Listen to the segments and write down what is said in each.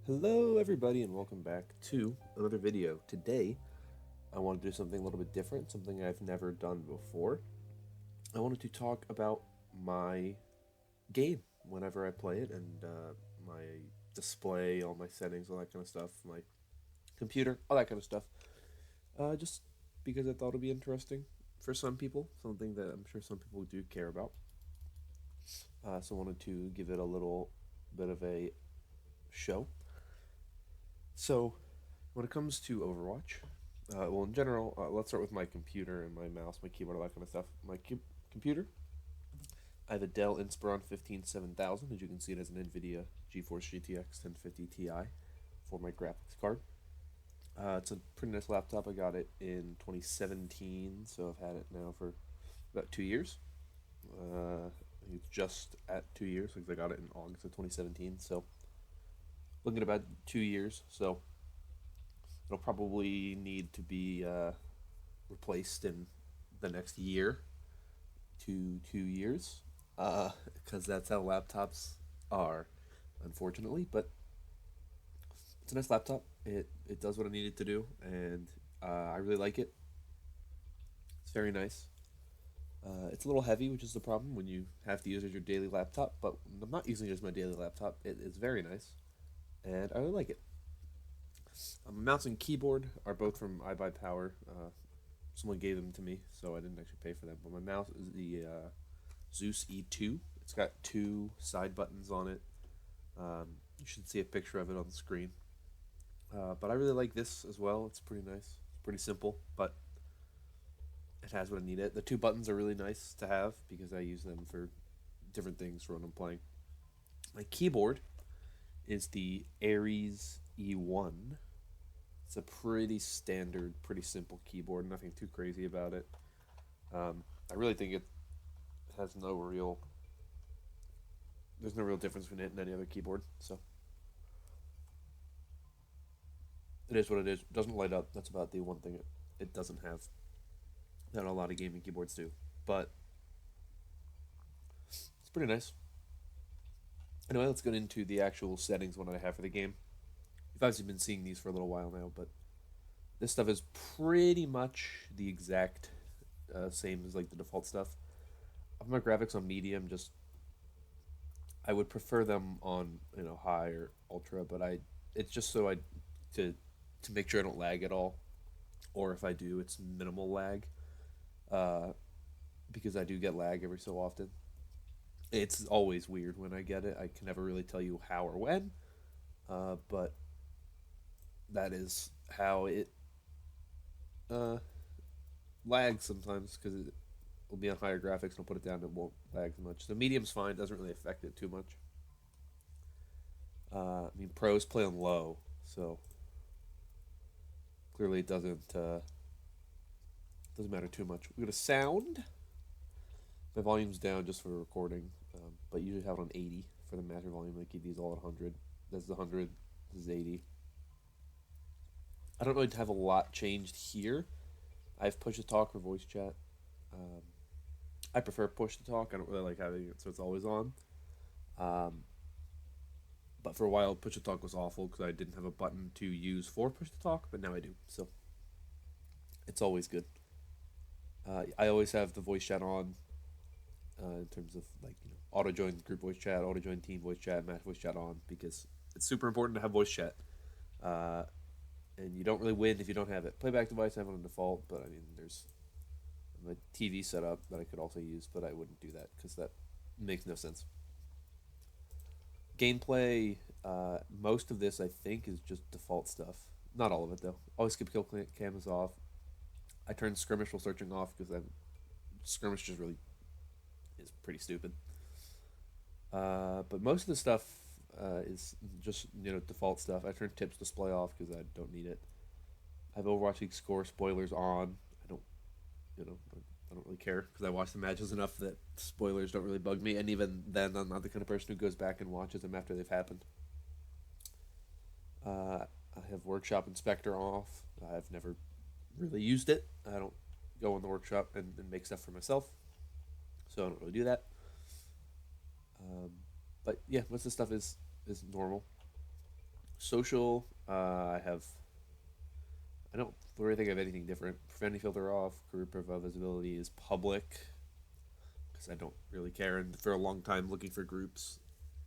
Hello everybody and welcome back to another video. Today I want to do something a little bit different, something I've never done before. I wanted to talk about my game whenever I play it and my display, all my settings, all that kind of stuff, my computer, all that kind of stuff. Just because I thought it'd be interesting for some people, something that I'm sure some people do care about. So I wanted to give it a little bit of a show. So when it comes to Overwatch, well, in general, let's start with my computer and my mouse, my keyboard, all that kind of stuff. My computer, I have a Dell Inspiron 157,000. As you can see, it has an NVIDIA GeForce GTX 1050 Ti for my graphics card. It's a pretty nice laptop. I got it in 2017, so I've had it now for about 2 years. It's just at 2 years because I got it in August of 2017. So looking at about 2 years. So it'll probably need to be replaced in the next year to 2 years, because that's how laptops are, unfortunately. But it's a nice laptop. It does what it needed to do, and I really like it. It's very nice. It's a little heavy, which is the problem when you have to use it as your daily laptop. But I'm not using it as my daily laptop. It's very nice, and I really like it. My mouse and keyboard are both from iBuyPower. Someone gave them to me, so I didn't actually pay for them. But my mouse is the Zeus E2. It's got two side buttons on it. You should see a picture of it on the screen. But I really like this as well. It's pretty nice. It's pretty simple, but it has what I need. The two buttons are really nice to have because I use them for different things when I'm playing. My keyboard is the Ares E1. It's a pretty standard, pretty simple keyboard. Nothing too crazy about it. I really think it has no real. There's no real difference between it and any other keyboard. So it is what it is. It doesn't light up. That's about the one thing it doesn't have that a lot of gaming keyboards do. But it's pretty nice. Anyway, let's get into the actual settings one I have for the game. You've obviously been seeing these for a little while now, but this stuff is pretty much the exact same as like the default stuff. I have my graphics on medium. Just I would prefer them on high or ultra, but it's just so I to to make sure I don't lag at all, or if I do, it's minimal lag. Uh, because I do get lag every so often. It's always weird when I get it. I can never really tell you how or when, but that is how it uh, lags sometimes because it will be on higher graphics and I'll put it down and it won't lag as much. So medium's fine, doesn't really affect it too much. I mean, pros play on low, so clearly it doesn't matter too much. We go to sound. My volume's down just for recording, but usually have it on 80 for the master volume. I keep these all at 100. This is 100. This is 80. I don't really have a lot changed here. I have push to talk or voice chat. Um, I prefer push to talk. I don't really like having it so it's always on. Um, but for a while, push to talk was awful because I didn't have a button to use for push to talk, but now I do. So it's always good. I always have the voice chat on, in terms of like auto join group voice chat, auto join team voice chat, match voice chat on because it's super important to have voice chat. Uh, and you don't really win if you don't have it. Playback device I have on default, but I mean there's my TV setup that I could also use, but I wouldn't do that because that makes no sense. Gameplay, most of this I think is just default stuff. Not all of it though. Always keep kill cams off. I turn skirmish while searching off because skirmish just really is pretty stupid. But most of the stuff is just default stuff. I turn tips display off because I don't need it. I have Overwatch League score spoilers on. I don't, I don't really care because I watch the matches enough that spoilers don't really bug me. And even then, I'm not the kind of person who goes back and watches them after they've happened. I have Workshop Inspector off. I've never really used it. I don't go in the workshop and make stuff for myself, so I don't really do that. Um, but yeah, most of the stuff is normal. Social, I don't really think I have anything different. Profanity filter off. Career profile visibility is public because I don't really care. And for a long time, looking for groups,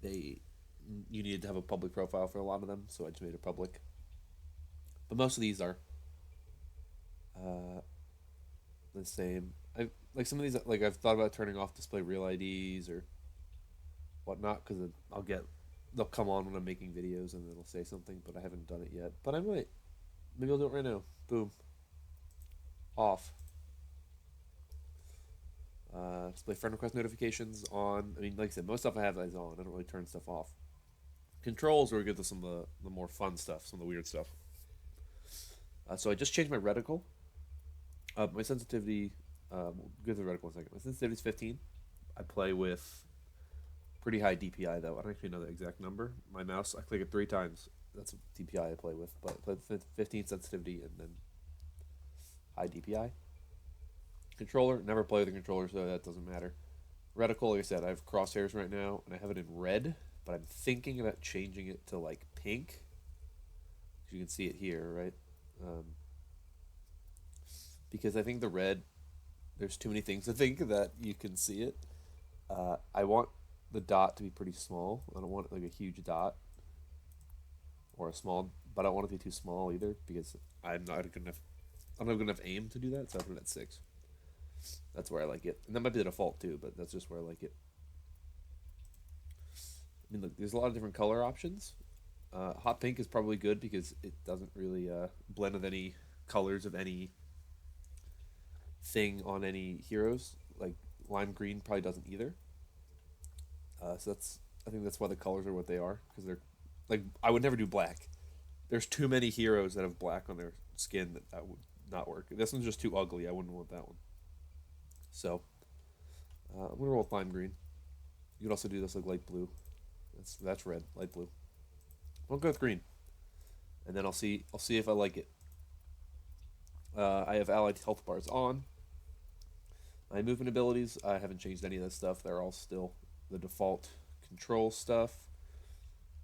they you needed to have a public profile for a lot of them, so I just made it public. But most of these are uh, the same. I like some of these. Like I've thought about turning off display real IDs or whatnot because I'll get they'll come on when I'm making videos and it'll say something, but I haven't done it yet. But I might. Maybe I'll do it right now. Boom. Off. Display friend request notifications on. I mean, like I said, most stuff I have is on. I don't really turn stuff off. Controls where we get to some of the more fun stuff, some of the weird stuff. So I just changed my reticle. My sensitivity. We'll go to the reticle in a second. My sensitivity is 15. I play with pretty high DPI though. I don't actually know the exact number. My mouse, I click it 3 times. That's what DPI I play with. But I play with 15 sensitivity and then high DPI. Controller, never play with the controller, so that doesn't matter. Reticle, like I said, I have crosshairs right now, and I have it in red, but I'm thinking about changing it to like pink. You can see it here, right? Um, because I think the red, there's too many things to think that you can see it. I want the dot to be pretty small. I don't want like a huge dot or a small, but I don't want it to be too small either because I'm not good enough. I'm not good enough aim to do that, so I put it at 6. That's where I like it, and that might be the default too, but that's just where I like it. I mean, look, there's a lot of different color options. Hot pink is probably good because it doesn't really blend with any colors of any thing on any heroes. Like lime green probably doesn't either. So that's I think that's why the colors are what they are because they're like I would never do black. There's too many heroes that have black on their skin that would not work. This one's just too ugly. I wouldn't want that one. So I'm gonna roll with lime green. You can also do this like light blue. That's red, light blue. I'll go with green, and then I'll see if I like it. I have allied health bars on. My movement abilities, I haven't changed any of this stuff. They're all still the default control stuff.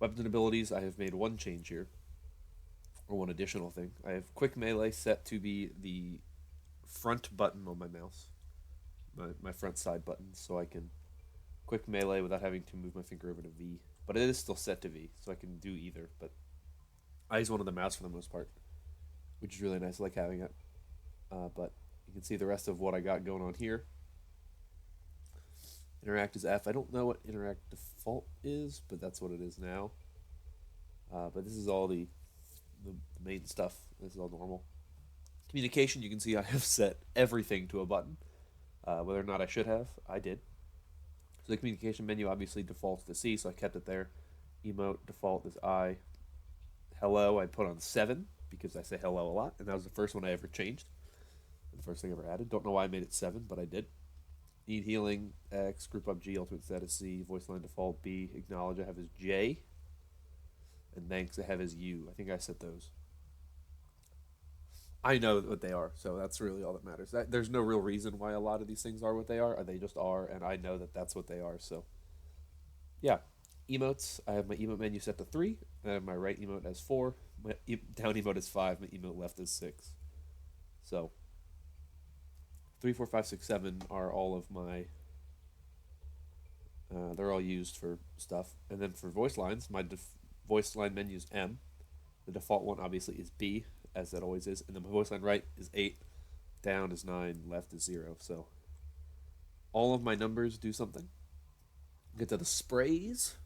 Weapons abilities, I have made one change here, or one additional thing. I have quick melee set to be the front button on my mouse, my front side button, so I can quick melee without having to move my finger over to V. But it is still set to V, so I can do either. But I use one of the mouse for the most part, which is really nice. I like having it. But you can see the rest of what I got going on here. Interact is F. I don't know what interact default is, but that's what it is now. But this is all the main stuff. This is all normal. Communication, you can see I have set everything to a button. Whether or not I should have, I did. So the communication menu obviously defaults to C, so I kept it there. Emote default is I. Hello, I put on 7 because I say hello a lot, and that was the first one I ever changed. The first thing I ever added. Don't know why I made it 7, but I did. Need healing, X, group up G, ultimate status C, voice line default B, acknowledge I have as J, and thanks I have as U. I think I set those. I know what they are, so that's really all that matters. There's no real reason why a lot of these things are what they are. They just are, and I know that that's what they are. So, yeah. Emotes, I have my emote menu set to 3. I have my right emote as 4. My down emote is 5. My emote left is 6. So, 3, 4, 5, 6, 7 are all of my. They're all used for stuff. And then for voice lines, my voice line menu is M. The default one obviously is B, as that always is. And then my voice line right is 8, down is 9, left is 0. So all of my numbers do something. Get to the sprays.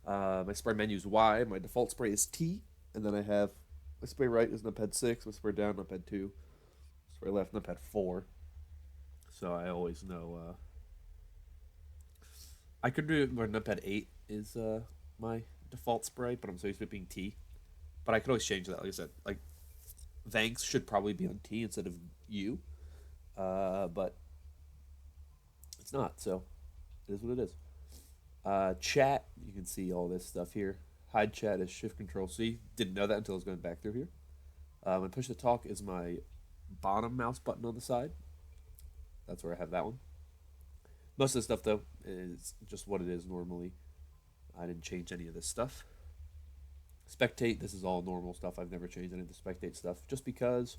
My spray menu is Y. My default spray is T. And then I have my spray right is numpad 6. My spray down, numpad 2. Spray left, numpad 4. So I always know. I could do where numpad 8 is my default spray, but I'm so used to it being T. But I could always change that. Like I said, like Vanks should probably be on T instead of U, but it's not. So it is what it is. Chat, you can see all this stuff here. Hide chat is Shift Control C. Didn't know that until I was going back through here. My push to talk is my bottom mouse button on the side. That's where I have that one. Most of the stuff though is just what it is normally. I didn't change any of this stuff. Spectate, this is all normal stuff. I've never changed any of the spectate stuff just because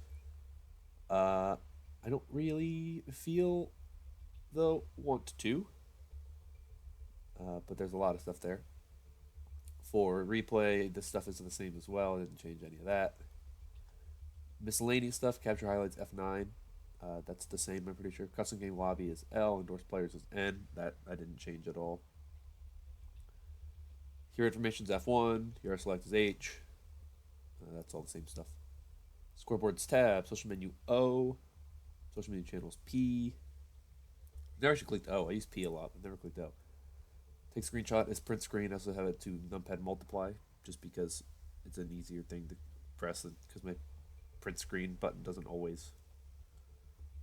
uh, I don't really feel the want to. But there's a lot of stuff there. For replay, this stuff is the same as well. I didn't change any of that. Miscellaneous stuff, capture highlights F9. That's the same, I'm pretty sure. Custom game lobby is L, endorsed players is N. That I didn't change at all. Hero information is F1, hero select is H. That's all the same stuff. Scoreboard's tab, social menu O, social menu channels P. Never actually clicked O. I use P a lot, but never clicked O. Take screenshot is print screen. I also have it to numpad multiply, just because it's an easier thing to press because my print screen button doesn't always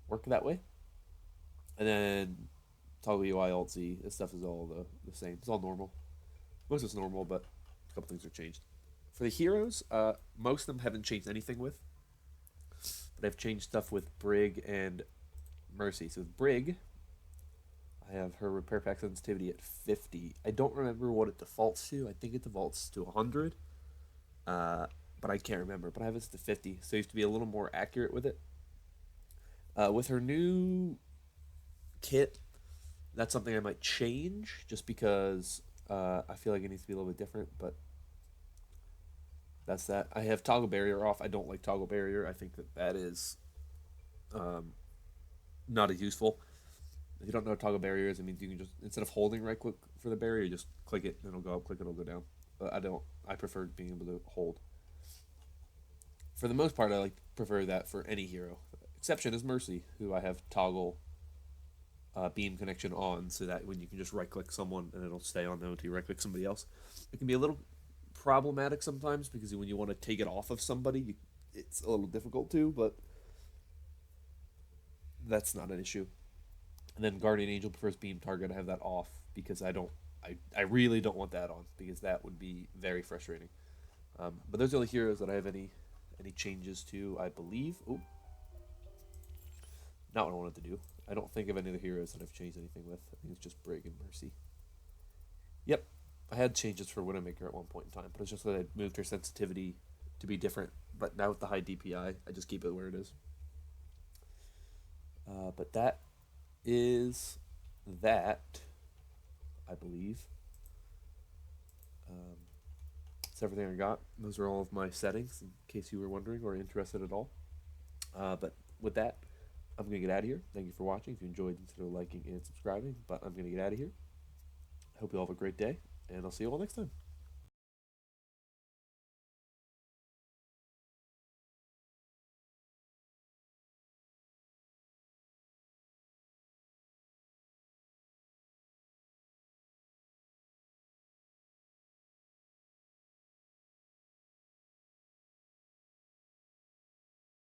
work that way. And then toggle UI Alt Z. This stuff is all the same. It's all normal. Most of it's normal, but a couple things are changed. For the heroes, most of them haven't changed anything with, but I've changed stuff with Brig and Mercy. So with Brig, I have her repair pack sensitivity at 50. I don't remember what it defaults to. I think it defaults to 100, but I can't remember. But I have it to 50, so I used to be a little more accurate with it. With her new kit, that's something I might change just because I feel like it needs to be a little bit different, but that's that. I have toggle barrier off. I don't like toggle barrier. I think that is not as useful. If you don't know what toggle barrier is, it means you can just, instead of holding right click for the barrier, you just click it and it'll go up, click it, it'll go down. But I prefer being able to hold. For the most part, I prefer that for any hero. Exception is Mercy, who I have toggle beam connection on, so that when you can just right click someone and it'll stay on them until you right click somebody else. It can be a little problematic sometimes because when you want to take it off of somebody, it's a little difficult to, but that's not an issue. And then Guardian Angel prefers beam target. I have that off because I really don't want that on because that would be very frustrating. But those are the only heroes that I have any changes to, I believe. Oh, not what I wanted to do. I don't think of any of the heroes that I've changed anything with. I think it's just Brig and Mercy. Yep, I had changes for Widowmaker at one point in time, but it's just that I moved her sensitivity to be different. But now with the high DPI, I just keep it where it is. But that is that, I believe. That's everything I got. Those are all of my settings, in case you were wondering or interested at all. But with that, I'm going to get out of here. Thank you for watching. If you enjoyed, consider liking and subscribing. But I'm going to get out of here. I hope you all have a great day, and I'll see you all next time.